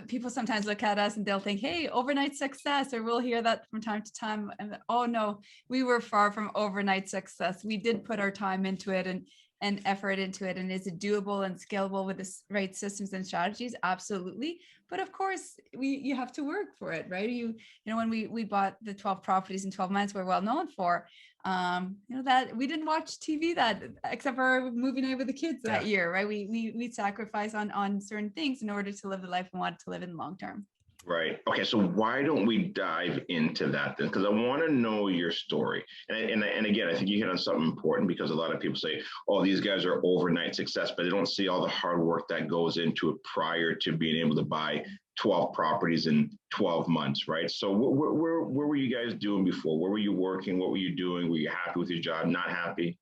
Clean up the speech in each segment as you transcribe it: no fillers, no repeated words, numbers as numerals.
people sometimes look at us and they'll think, hey, overnight success, or we'll hear that from time to time. And oh no, we were far from overnight success. We did put our time into it and effort into it. And is it doable and scalable with the right systems and strategies? Absolutely. But of course, you have to work for it, right? When we bought the 12 properties in 12 months, we're well known for, that we didn't watch TV that except for moving out with the kids that year, right? We sacrifice on certain things in order to live the life we wanted to live in the long term. Right. Okay. So why don't we dive into that then? Because I want to know your story. And again, I think you hit on something important, because a lot of people say, oh, these guys are overnight success, but they don't see all the hard work that goes into it prior to being able to buy 12 properties in 12 months, right? So where were you guys doing before? Where were you working? What were you doing? Were you happy with your job? Not happy?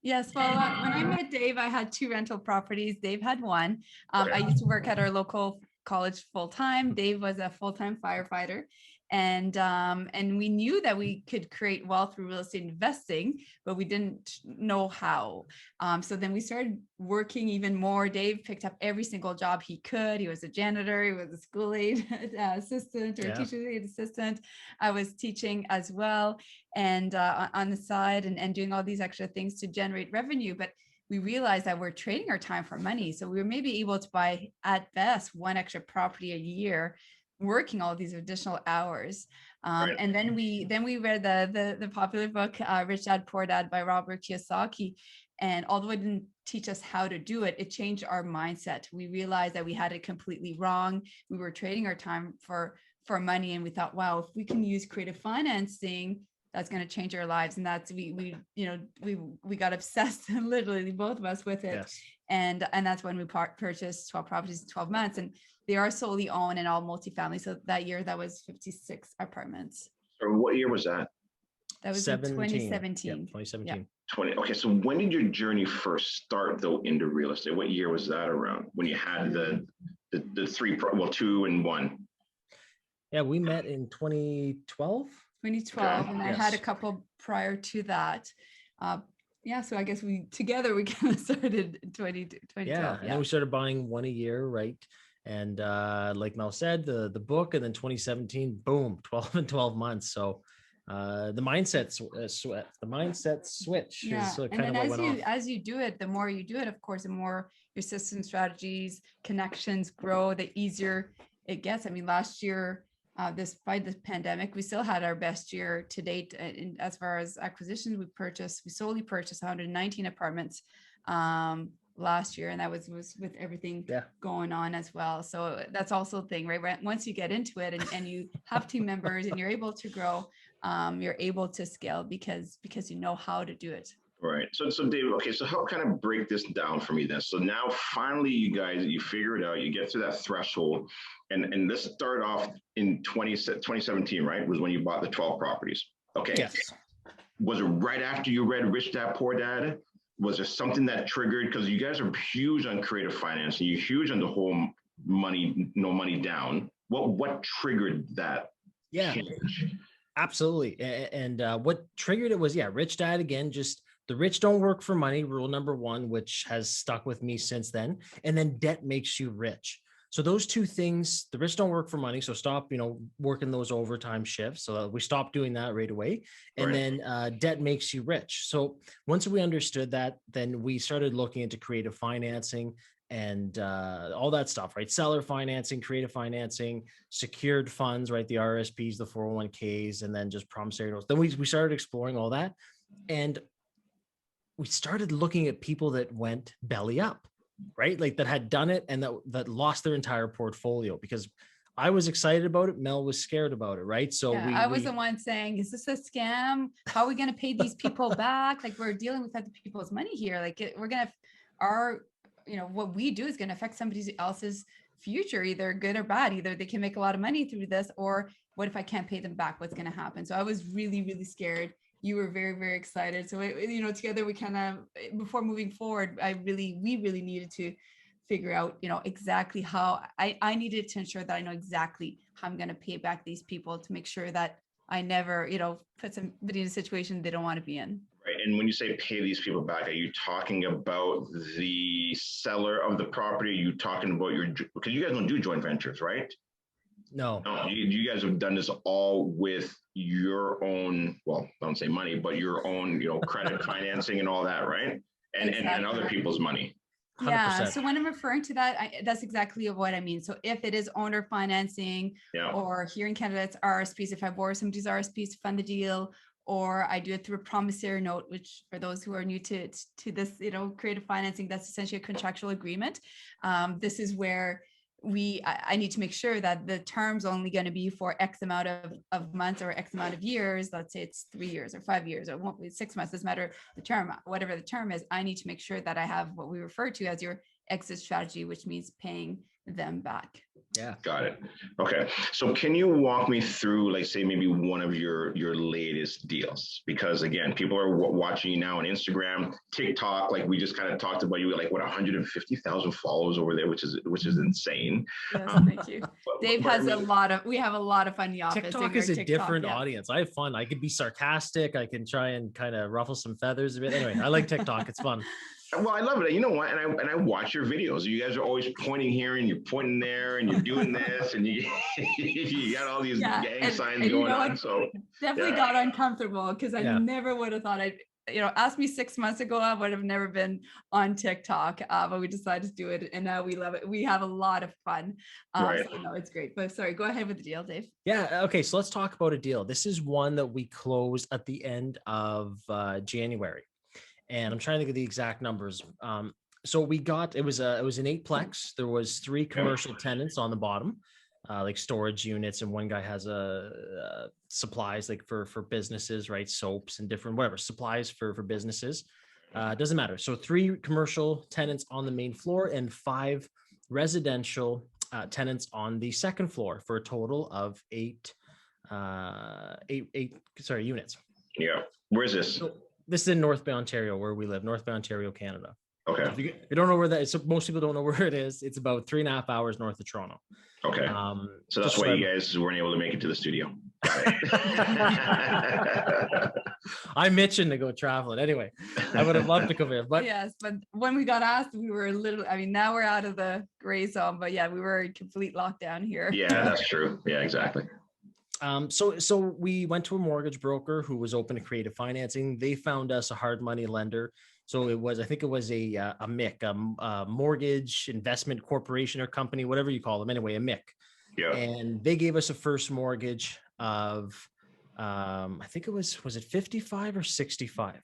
Yes. Well, when I met Dave, I had 2 rental properties. Dave had one. I used to work at our local college full-time. Dave was a full-time firefighter. And we knew that we could create wealth through real estate investing, but we didn't know how. So then we started working even more. Dave picked up every single job he could. He was a janitor, he was a school aid assistant, or a teacher's aid assistant. I was teaching as well, and on the side, and doing all these extra things to generate revenue. But we realized that we're trading our time for money. So we were maybe able to buy at best 1 extra property a year, working all these additional hours. And then we read the popular book, Rich Dad, Poor Dad by Robert Kiyosaki. And although it didn't teach us how to do it, it changed our mindset. We realized that we had it completely wrong. We were trading our time for money. And we thought, wow, if we can use creative financing, that's going to change our lives. And that's, we got obsessed, literally both of us, with it. Yes. And that's when we purchased 12 properties in 12 months. And they are solely owned and all multifamily. So that year, that was 56 apartments. So what year was that? That was 2017. Yeah, 2017. Yeah. 20. Okay. So when did your journey first start though into real estate? What year was that around, when you had the 2 and 1? Yeah, we met in 2012. 2012, and I had a couple prior to that. So I guess we kind of started in 2012. Yeah, and then we started buying 1 a year, right? And like Mel said, the book, and then 2017, boom, 12 in 12 months. So the mindset switch. Yeah, is kind and then of as you do it, the more you do it, of course, the more your system strategies, connections grow, the easier it gets. I mean, last year, despite the pandemic, we still had our best year to date. And as far as acquisitions, we solely purchased 119 apartments last year, and that was with everything going on as well. So that's also the thing, right? Once you get into it and you have team members and you're able to grow, you're able to scale because you know how to do it. Right. So David, okay, so help kind of break this down for me then. So now finally you figure it out, you get to that threshold, and let's start off in 2017, right? Was when you bought the 12 properties. Okay. Yes. Was it right after you read Rich Dad, Poor Dad? Was there something that triggered, because you guys are huge on creative financing, you're huge on the whole no money down. What triggered that change? Absolutely. And what triggered it was, Rich Dad, again, just the rich don't work for money, rule number 1, which has stuck with me since then. And then debt makes you rich. So those 2 things, the rich don't work for money. So stop, working those overtime shifts. So we stopped doing that right away. And then debt makes you rich. So once we understood that, then we started looking into creative financing and all that stuff, right? Seller financing, creative financing, secured funds, right? The RSPs, the 401ks, and then just promissory notes. Then we started exploring all that. And we started looking at people that went belly up, right? Like that had done it and that lost their entire portfolio, because I was excited about it. Mel was scared about it, right? So I was the one saying, is this a scam? How are we going to pay these people back? Like, we're dealing with other people's money here. Like we're going to, what we do is going to affect somebody else's future, either good or bad. Either they can make a lot of money through this, or what if I can't pay them back? What's going to happen? So I was really, really scared. You were very, very excited. So, together we kind of, before moving forward, we really needed to figure out, exactly how I needed to ensure that I know exactly how I'm going to pay back these people, to make sure that I never, put somebody in a situation they don't want to be in. Right. And when you say pay these people back, are you talking about the seller of the property? Are you talking about because you guys don't do joint ventures, right? No, No, you guys have done this all with your own, well, I don't say money, but your own, credit financing and all that, right? And other Exactly. people's money. Yeah, 100%. so when I'm referring to that, that's exactly what I mean. So if it is owner financing, Yeah. or here in Canada, it's RSPs, if I borrow somebody's RSPs to fund the deal, or I do it through a promissory note, which for those who are new to this, creative financing, that's essentially a contractual agreement. This is where I need to make sure that the term's only going to be for X amount of months or X amount of years. Let's say it's 3 years or 5 years, or it won't be 6 months, doesn't matter the term, whatever the term is. I need to make sure that I have what we refer to as your exit strategy, which means paying them back. Yeah. Got it. Okay. So can you walk me through, like, say maybe one of your latest deals? Because again, people are watching you now on Instagram, TikTok, like we just kind of talked about, you like 150,000 followers over there, which is insane. Yes, thank you. Dave has we have a lot of fun in the office. TikTok is a different audience. I have fun. I could be sarcastic. I can try and kind of ruffle some feathers a bit. Anyway, I like TikTok. It's fun. Well, I love it. You know what? And I watch your videos. You guys are always pointing here and you're pointing there and you're doing this and you got all these gang signs going on. So definitely got uncomfortable because I never would have thought asked me 6 months ago, I would have never been on TikTok, but we decided to do it and now we love it. We have a lot of fun. Right. So no, it's great. But sorry, go ahead with the deal, Dave. Yeah. Okay. So let's talk about a deal. This is one that we closed at the end of January. And I'm trying to get the exact numbers. So we got, it was an 8-plex. There was 3 commercial tenants on the bottom, like storage units. And one guy has supplies like for businesses, right? Soaps and different, whatever, supplies for businesses. Doesn't matter. So 3 commercial tenants on the main floor and 5 residential tenants on the second floor for a total of 8 units. Yeah. Where's this? So, this is in North Bay, Ontario, where we live, North Bay, Ontario, Canada. Okay. So if you don't know where that is, so most people don't know where it is. It's about 3.5 hours north of Toronto. Okay. So that's why you guys weren't able to make it to the studio. Got it. I'm itching to go traveling. Anyway, I would have loved to come here. But yes, but when we got asked, we were now we're out of the gray zone, but yeah, we were in complete lockdown here. Yeah, that's true. Yeah, exactly. So we went to a mortgage broker who was open to creative financing. They found us a hard money lender. So I think it was a MIC, a mortgage investment corporation or company, whatever you call them. Anyway, a MIC. Yeah. And they gave us a first mortgage of, I think was it 55 or 65?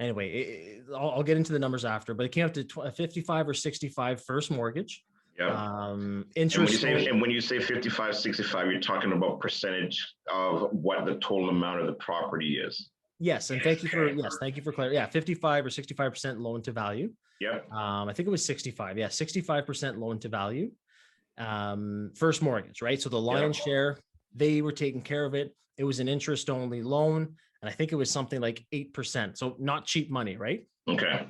Anyway, I'll get into the numbers after, but it came up to 55 or 65 first mortgage. Yeah. Interest. And when you say 55, 65, you're talking about percentage of what the total amount of the property is. Yes, and thank you for clarity. Yeah, 55 or 65% loan to value. Yeah. I think it was 65. Yeah, 65% loan to value. First mortgage, right? So the lion's share, they were taking care of it. It was an interest only loan, and I think it was something like 8%. So not cheap money, right? Okay.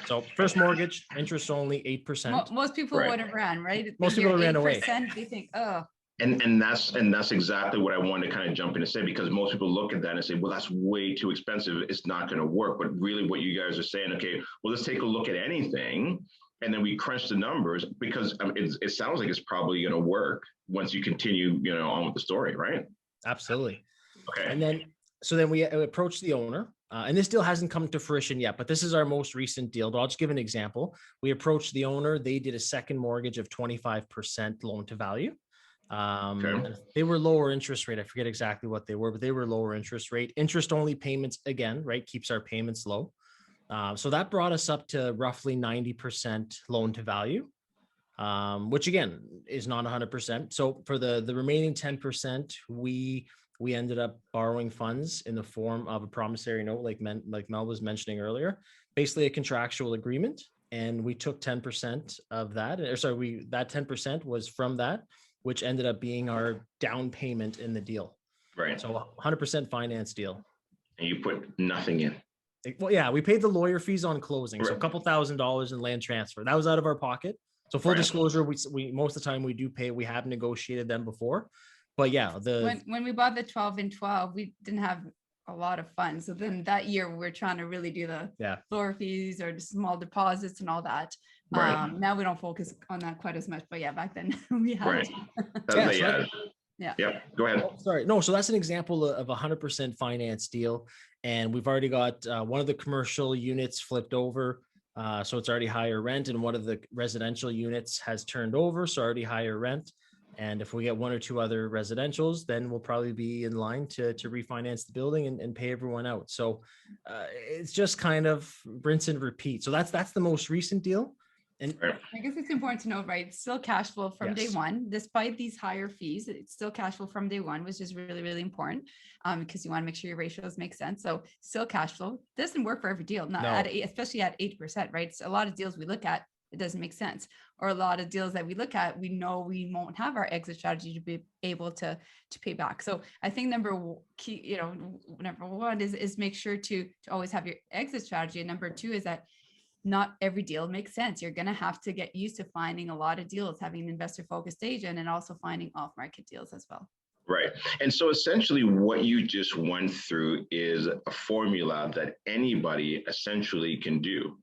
So first mortgage, interest only 8%. Most people would have ran, right? Most people ran away. They think, oh. And that's exactly what I wanted to kind of jump in and say, because most people look at that and say, well, that's way too expensive. It's not going to work. But really what you guys are saying, okay, well, let's take a look at anything. And then we crunch the numbers, because it sounds like it's probably going to work once you continue, on with the story, right? Absolutely. Okay. And then we approached the owner. And this deal hasn't come to fruition yet, but this is our most recent deal. But I'll just give an example. We approached the owner. They did a second mortgage of 25% loan to value. They were lower interest rate. I forget exactly what they were, but they were lower interest rate. Interest only payments, again, right? Keeps our payments low. So that brought us up to roughly 90% loan to value, which again is not 100%. So for the remaining 10%, we ended up borrowing funds in the form of a promissory note, like Mel was mentioning earlier, basically a contractual agreement. And we took 10% of that, that 10% was from that, which ended up being our down payment in the deal. Right. So 100% finance deal. And you put nothing in. Well, yeah, we paid the lawyer fees on closing. So a couple $1,000s in land transfer. That was out of our pocket. So full disclosure, we most of the time we do pay. We have negotiated them before. But yeah, when we bought the 12 and 12, we didn't have a lot of fun. So then that year we're trying to really do the Yeah. floor fees or the small deposits and all that. Right. Now we don't focus on that quite as much, but yeah, back then we had Right. to. Yeah, Yeah. Yeah. Yep. Go ahead. Oh, sorry. No, so that's an example of a 100% finance deal. And we've already got one of the commercial units flipped over. So it's already higher rent. And one of the residential units has turned over. So already higher rent. And if we get one or two other residentials, then we'll probably be in line to refinance the building and pay everyone out. So it's just kind of rinse and repeat. So that's the most recent deal. And Right. I guess it's important to know, right? It's still cash flow from day Yes. one, despite these higher fees. It's still cash flow from day one, which is really, really important because you want to make sure your ratios make sense. So still cash flow doesn't work for every deal, not No. at especially at 8%, right? So a lot of deals we look at, it doesn't make sense. Or a lot of deals that we look at, we know we won't have our exit strategy to be able to pay back. So I think number one is make sure to always have your exit strategy. And number two is that not every deal makes sense. You're going to have to get used to finding a lot of deals, having an investor focused agent, and also finding off market deals as well. Right. And so essentially what you just went through is a formula that anybody essentially can do.